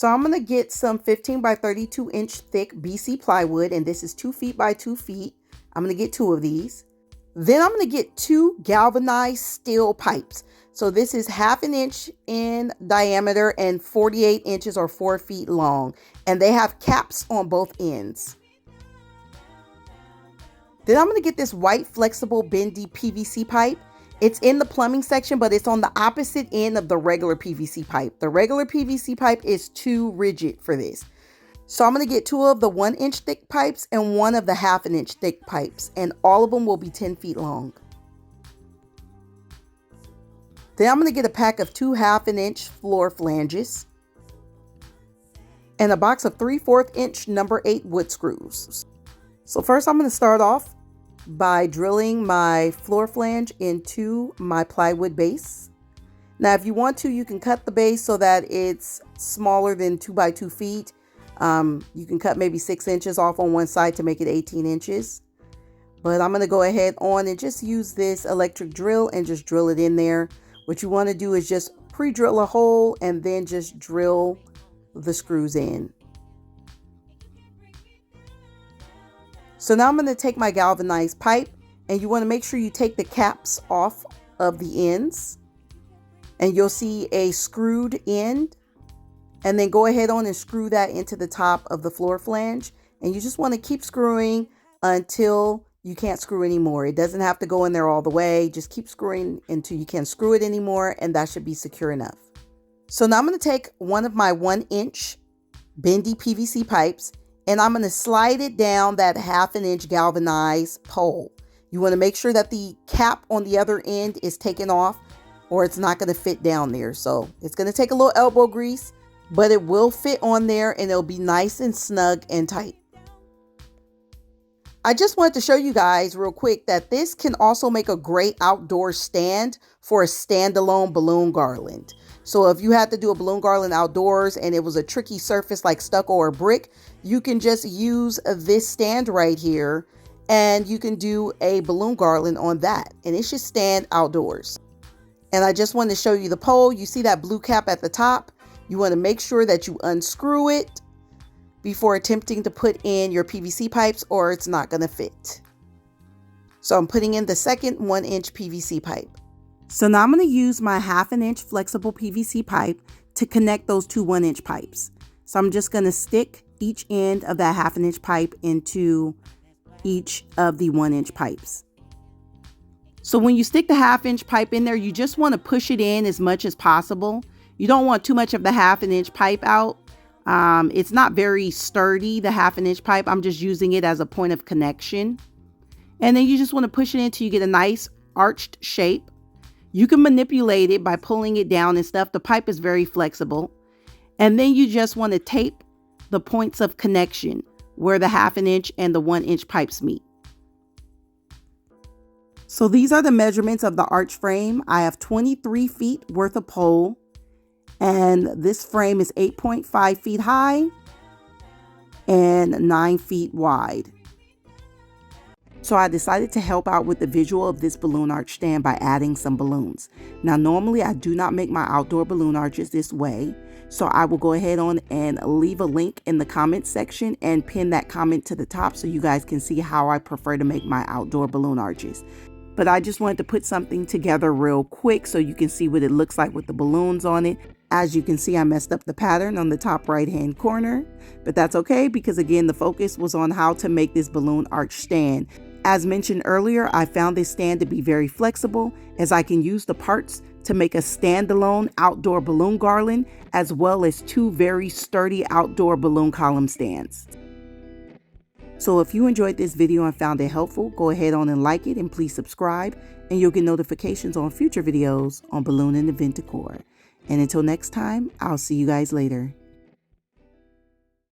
So I'm going to get some 15 by 32 inch thick BC plywood, and this is 2 feet by 2 feet. I'm going to get 2 of these. Then I'm going to get 2 galvanized steel pipes. So this is 1/2 inch in diameter and 48 inches or 4 feet long. And they have caps on both ends. Then I'm going to get this white flexible bendy PVC pipe. It's in the plumbing section, but it's on the opposite end of the regular PVC pipe. The regular PVC pipe is too rigid for this. So I'm going to get 2 of the 1 inch thick pipes and 1 of the 1/2 inch thick pipes, and all of them will be 10 feet long. Then I'm going to get a pack of 2 1/2 inch floor flanges and a box of 3/4 inch number 8 wood screws. So first I'm going to start off by drilling my floor flange into my plywood base. Now, if you want to, you can cut the base so that it's smaller than 2 by 2 feet. You can cut maybe 6 inches off on one side to make it 18 inches. But I'm going to go ahead on and just use this electric drill and just drill it in there. What you want to do is just pre-drill a hole and then just drill the screws in. So now I'm going to take my galvanized pipe, and you want to make sure you take the caps off of the ends, and you'll see a screwed end, and then go ahead on and screw that into the top of the floor flange. And you just want to keep screwing until you can't screw anymore. It doesn't have to go in there all the way. Just keep screwing until you can't screw it anymore, and that should be secure enough. So now I'm going to take one of my 1 inch bendy PVC pipes, and I'm going to slide it down that 1/2 inch galvanized pole. You want to make sure that the cap on the other end is taken off, or it's not going to fit down there. So it's going to take a little elbow grease, but it will fit on there, and it'll be nice and snug and tight. I just wanted to show you guys real quick that this can also make a great outdoor stand for a standalone balloon garland. So if you had to do a balloon garland outdoors and it was a tricky surface like stucco or brick, you can just use this stand right here and you can do a balloon garland on that, and it should stand outdoors. And I just wanted to show you the pole. You see that blue cap at the top? You want to make sure that you unscrew it before attempting to put in your PVC pipes, or it's not going to fit. So I'm putting in the second 1 inch PVC pipe. So now I'm going to use my 1/2 inch flexible PVC pipe to connect those 2 1 inch pipes. So I'm just going to stick each end of that 1/2 inch pipe into each of the 1 inch pipes. So when you stick the 1/2 inch pipe in there, you just want to push it in as much as possible. You don't want too much of the 1/2 inch pipe out. It's not very sturdy, the 1/2 inch pipe. I'm just using it as a point of connection. And then you just want to push it until you get a nice arched shape. You can manipulate it by pulling it down and stuff. The pipe is very flexible. And then you just want to tape the points of connection where the 1/2 inch and the 1 inch pipes meet. So these are the measurements of the arch frame. I have 23 feet worth of pole, and this frame is 8.5 feet high and 9 feet wide. So I decided to help out with the visual of this balloon arch stand by adding some balloons. Now, normally I do not make my outdoor balloon arches this way, so I will go ahead on and leave a link in the comment section and pin that comment to the top so you guys can see how I prefer to make my outdoor balloon arches. But I just wanted to put something together real quick so you can see what it looks like with the balloons on it. As you can see, I messed up the pattern on the top right hand corner, but that's okay because again, the focus was on how to make this balloon arch stand. As mentioned earlier, I found this stand to be very flexible as I can use the parts to make a standalone outdoor balloon garland as well as 2 very sturdy outdoor balloon column stands. So if you enjoyed this video and found it helpful, go ahead on and like it, and please subscribe, and you'll get notifications on future videos on balloon and event decor. And until next time, I'll see you guys later.